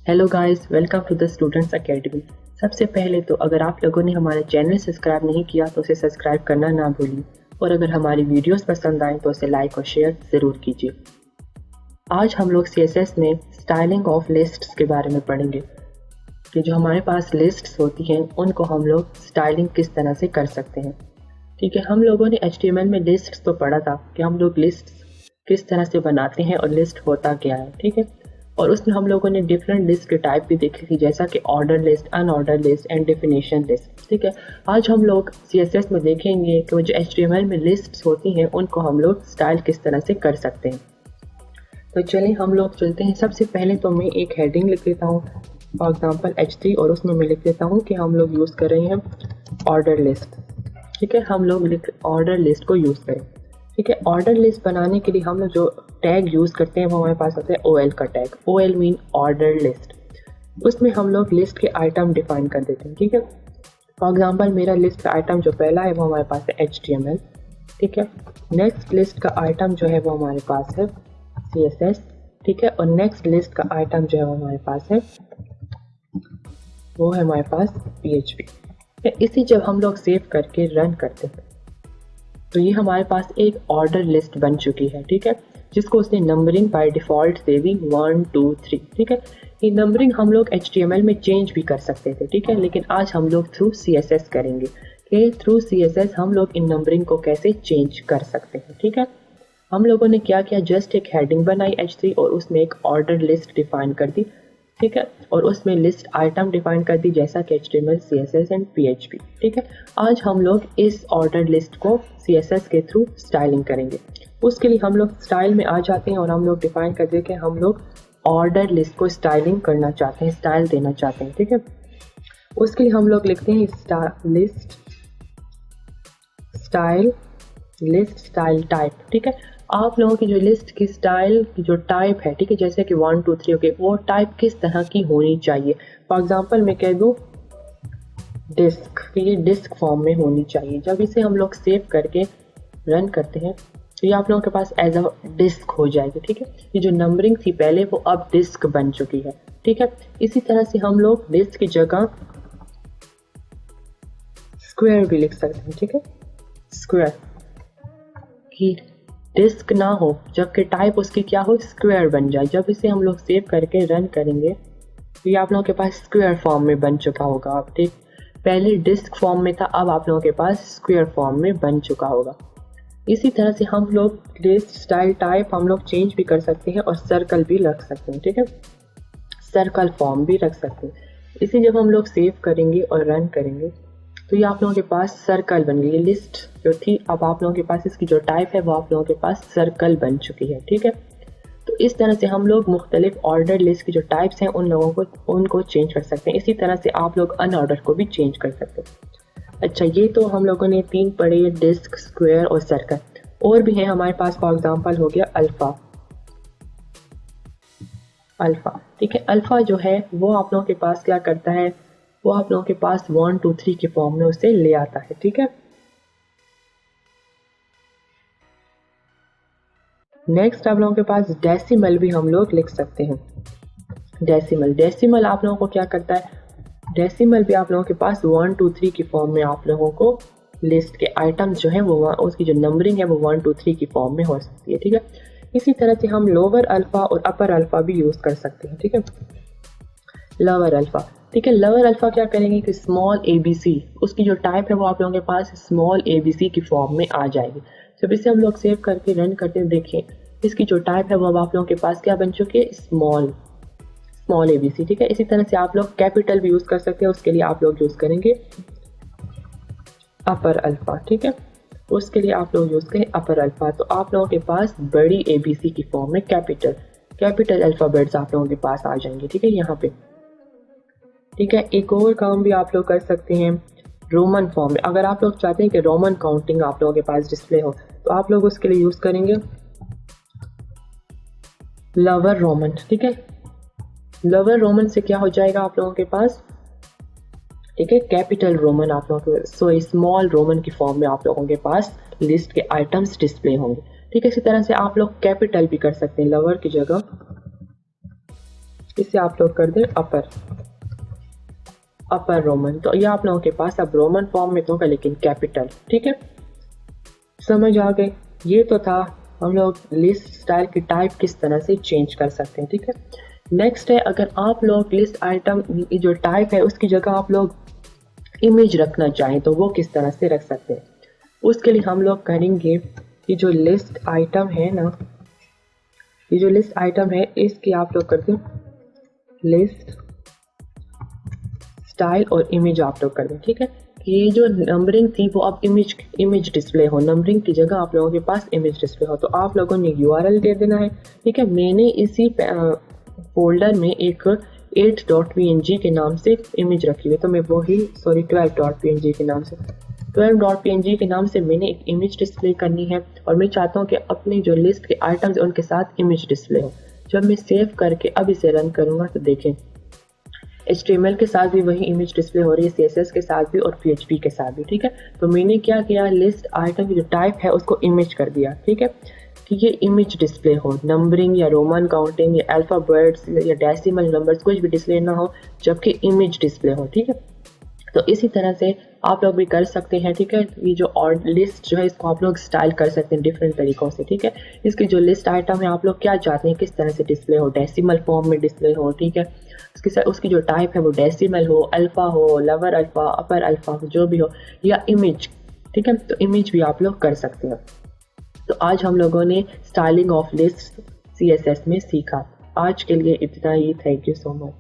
Hello guys, welcome to the students academy. सबसे पहले तो अगर आप लोगों ने हमारा चैनल सब्सक्राइब नहीं किया तो उसे सब्सक्राइब करना ना भूलिए, और अगर हमारी वीडियोस पसंद आए तो उसे लाइक और शेयर ज़रूर कीजिए। आज हम लोग CSS में स्टाइलिंग ऑफ लिस्ट्स के बारे में पढ़ेंगे कि जो हमारे पास लिस्ट्स होती हैं उनको हम लोग स्टाइलिंग किस तरह से कर सकते हैं। ठीक है, हम लोगों ने HTML में लिस्ट्स तो पढ़ा था कि हम लोग लिस्ट्स किस तरह से बनाते हैं और लिस्ट होता क्या है। ठीक है, और उसमें हम लोगों ने डिफरेंट लिस्ट के टाइप भी देखे थी, जैसा कि order list, unordered list and definition list. ठीक है, आज हम लोग CSS में देखेंगे कि वो जो HTML में लिस्ट्स होती हैं उनको हम लोग स्टाइल किस तरह से कर सकते हैं। तो चलिए हम लोग चलते हैं। सबसे पहले तो मैं एक हेडिंग लिख लेता हूँ, फॉर एग्जाम्पल H3, और उसमें मैं लिख लेता हूँ कि हम लोग यूज़ कर रहे हैं ऑर्डर लिस्ट। ठीक है, हम लोग ऑर्डर लिस्ट को यूज़ करें। ठीक है, ऑर्डर लिस्ट बनाने के लिए हम लोग जो टैग यूज़ करते हैं वो हमारे पास होता है OL का tag. OL mean order list. उसमें हम लोग लिस्ट के आइटम डिफाइन कर देते हैं। ठीक है, फॉर एग्जांपल मेरा लिस्ट का आइटम जो पहला है वो हमारे पास है HTML। ठीक है, नेक्स्ट लिस्ट का आइटम जो है वो हमारे पास है CSS। ठीक है, और नेक्स्ट लिस्ट का आइटम जो है वो हमारे पास है हमारे पास PHP। इसी जब हम लोग सेव करके रन करते हैं तो ये हमारे पास एक ऑर्डर लिस्ट बन चुकी है। ठीक है, जिसको उसने नंबरिंग बाय डिफ़ॉल्ट दे दी 1 2 3। ठीक है, ये नंबरिंग हम लोग HTML में चेंज भी कर सकते थे। ठीक है, लेकिन आज हम लोग थ्रू CSS करेंगे कि थ्रू CSS हम लोग इन नंबरिंग को कैसे चेंज कर सकते हैं। ठीक है, हम लोगों ने क्या किया, जस्ट एक हेडिंग बनाई H3 और उसमें एक ऑर्डर लिस्ट डिफाइन कर दी। ठीक है, और उसमें लिस्ट आइटम डिफाइन कर दी जैसा कि HTML, CSS एंड PHP। ठीक है, आज हम लोग इस ऑर्डर लिस्ट को CSS के थ्रू स्टाइलिंग करेंगे। उसके लिए हम लोग स्टाइल में आ जाते हैं और हम लोग डिफाइन कर दें कि हम लोग ऑर्डर लिस्ट को स्टाइलिंग करना चाहते हैं, स्टाइल देना चाहते हैं। ठीक है, उसके लिए हम लोग लिखते हैं list style, list style type. ठीक है, आप लोगों की जो लिस्ट की स्टाइल की जो टाइप है, ठीक है, जैसे कि 1 2 3, ओके, वो टाइप किस तरह की होनी चाहिए। फॉर एग्जांपल मैं कह दूँ डिस्क, कि ये डिस्क फॉर्म में होनी चाहिए। जब इसे हम लोग सेव करके रन करते हैं तो ये आप लोगों के पास एज अ डिस्क हो जाएगी। ठीक है, ये जो नंबरिंग थी पहले वो अब डिस्क बन चुकी है। ठीक है, इसी तरह से हम लोग डिस्क की जगह स्क्वायर भी लिख सकते हैं। ठीक है, स्क्वायर की डिस्क ना हो, जबकि टाइप उसकी क्या हो, स्क्वायर बन जाए। जब इसे हम लोग सेव करके रन करेंगे तो ये आप लोगों के पास स्क्वायर फॉर्म में बन चुका होगा। आप ठीक, पहले डिस्क फॉर्म में था, अब आप लोगों के पास स्क्वायर फॉर्म में बन चुका होगा। इसी तरह से हम लोग लिस्ट स्टाइल टाइप हम लोग चेंज भी कर सकते हैं और सर्कल भी रख सकते हैं। ठीक है, सर्कल फॉर्म भी रख सकते हैं। इसे जब हम लोग सेव करेंगे और रन करेंगे तो ये आप लोगों के पास सर्कल बन गई। लिस्ट जो थी अब आप लोगों के पास इसकी जो टाइप है वो आप लोगों के पास सर्कल बन चुकी है। ठीक है, तो इस तरह से हम लोग मुख्तलिफ ऑर्डर लिस्ट की जो टाइप्स हैं उनको चेंज कर सकते हैं। इसी तरह से आप लोग अनऑर्डर को भी चेंज कर सकते हैं। अच्छा, ये तो हम लोगों ने 3 पढ़े, डिस्क, स्क्वायर और सर्कल। और भी हैं हमारे पास, फॉर एग्जांपल हो गया अल्फ़ा। ठीक है, अल्फ़ा जो है वो आप लोगों के पास क्या करता है, वो आप लोगों के पास 1 2 3 के फॉर्म में उसे ले आता है। ठीक है, नेक्स्ट आप लोगों के पास डेसिमल भी हम लोग लिख सकते हैं। डेसिमल आप लोगों को क्या करता है, डेसिमल भी आप लोगों के पास 1 2 3 की फॉर्म में आप लोगों को लिस्ट के आइटम्स जो है वो उसकी जो नंबरिंग है वो 1 2 3 की फॉर्म में हो सकती है। ठीक है, इसी तरह से हम लोअर अल्फ़ा और अपर अल्फ़ा भी यूज़ कर सकते हैं। ठीक है, लोअर अल्फ़ा, ठीक है, लोअर अल्फ़ा क्या करेंगे कि स्मॉल ABC, उसकी जो टाइप है वो आप लोगों के पास स्मॉल ABC की फॉर्म में आ जाएगी। जब इसे हम लोग सेव करके रन करते हैं, देखिए इसकी जो टाइप है वो अब आप लोगों के पास क्या बन चुकी है, स्मॉल ABC। ठीक है, इसी तरह से आप लोग कैपिटल भी यूज़ कर सकते हैं, उसके लिए आप लोग यूज़ करेंगे अपर अल्फ़ा। ठीक है, उसके लिए आप लोग यूज़ करें अपर अल्फ़ा। तो आप लोगों के पास बड़ी ABC की फॉर्म में कैपिटल अल्फ़ाबेट्स आप लोगों के पास आ जाएंगे। ठीक है, यहाँ पे। ठीक है, एक और काम भी आप लोग कर सकते हैं रोमन फॉर्म में। अगर आप लोग चाहते हैं कि रोमन काउंटिंग आप लोगों के पास डिस्प्ले हो तो आप लोग उसके लिए यूज़ करेंगे लोअर रोमन। ठीक है, लोअर रोमन से क्या हो जाएगा आप लोगों के पास, ठीक है, कैपिटल रोमन आप लोगों के, सो स्मॉल रोमन की फॉर्म में आप लोगों के पास लिस्ट के आइटम्स डिस्प्ले होंगे। ठीक है, इसी तरह से आप लोग कैपिटल भी कर सकते हैं, लोअर की जगह इसे आप लोग कर दें अपर रोमन। तो ये आप लोगों के पास अब रोमन फॉर्म में तो होगा लेकिन कैपिटल। ठीक है, समझ आ गए। ये तो था हम लोग लिस्ट स्टाइल की टाइप किस तरह से चेंज कर सकते हैं। ठीक है, नेक्स्ट है अगर आप लोग लिस्ट आइटम जो टाइप है उसकी जगह आप लोग इमेज रखना चाहें तो वो किस तरह से रख सकते हैं। उसके लिए हम लोग करेंगे कि जो लिस्ट आइटम है ना, ये जो लिस्ट आइटम है इसकी आप लोग करते हैं लिस्ट स्टाइल और इमेज आप लोग कर दें। ठीक है, ये जो नंबरिंग थी वो अब इमेज डिस्प्ले हो, नंबरिंग की जगह आप लोगों के पास इमेज डिस्प्ले हो। तो आप लोगों ने URL दे देना है। ठीक है, मैंने इसी फोल्डर में एक 8.png के नाम से इमेज रखी हुई, तो मैं वही 12.png के नाम से 12.png के नाम से मैंने एक इमेज डिस्प्ले करनी है और मैं चाहता हूँ कि अपनी जो लिस्ट के आइटम्स है उनके साथ इमेज डिस्प्ले हो। जब मैं सेव करके अब इसे रन करूँगा तो देखें HTML के साथ भी वही इमेज डिस्प्ले हो रही है, CSS के साथ भी और PHP के साथ भी। ठीक है, तो मैंने क्या किया, लिस्ट आइटम की जो टाइप है उसको इमेज कर दिया। ठीक है, कि ये इमेज डिस्प्ले हो, नंबरिंग या रोमन काउंटिंग या अल्फ़ाबेट्स या डेसिमल नंबर्स कुछ भी डिस्प्ले ना हो, जबकि इमेज डिस्प्ले हो। ठीक है, तो इसी तरह से आप लोग भी कर सकते हैं। ठीक है, ये जो और लिस्ट जो है इसको आप लोग स्टाइल कर सकते हैं डिफरेंट तरीक़ों से। ठीक है, इसकी जो लिस्ट आइटम है आप लोग क्या चाहते हैं किस तरह से डिस्प्ले हो, डेसिमल फॉर्म में डिस्प्ले हो। ठीक है, उसकी जो टाइप है वो डेसिमल हो, अल्फ़ा हो, लोअर अल्फ़ा, अपर अल्फ़ा जो भी हो, या इमेज। ठीक है, तो इमेज भी आप लोग कर सकते हैं। तो आज हम लोगों ने स्टाइलिंग ऑफ लिस्ट CSS में सीखा। आज के लिए इतना ही। Thank you so much.